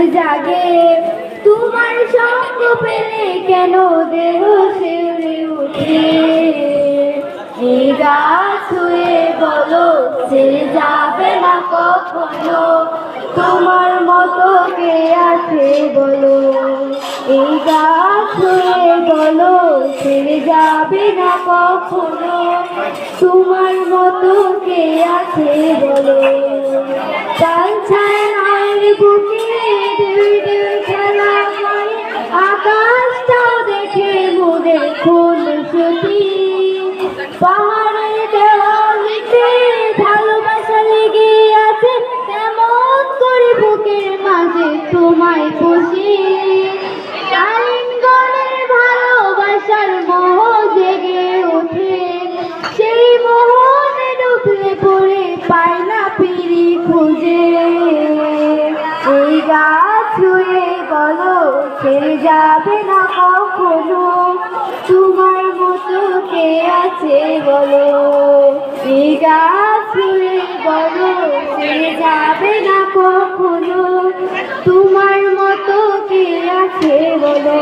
জাগে তোমার সঙ্গ পেলে কেন দেহ শিউরে উঠে এই গাছ হয়ে বলো ছেড়ে যাবে না কখনো তোমার মতো কে আছে বলো এই গাছ হয়ে বলো ছেড়ে যাবে না কখনো তোমার মতো কে আছে বলো তাল ছায়ার বুকে ঢেউ ঢেউ খেলা করে আকাশটাও দেখে মোদের খুন সতী পাহাড়ের দেওয়ালিতে ভালোবাসা লেগে আছে তেমন করে বুকের মাঝে তোমায় বসে আলিঙ্গনের ভালোবাসার মোহ জেগে ওঠে সেই মোহনে ডুবলে পড়ে পায় না পিড়ি খুঁজে এই গাছ ছুঁয়ে বলো ছেড়ে যাবে না কখনো তোমার মতো কে আছে বলো এই গাছ ছুঁয়ে বলো ছেড়ে যাবে না কখনো তোমার মতো কে আছে বলো।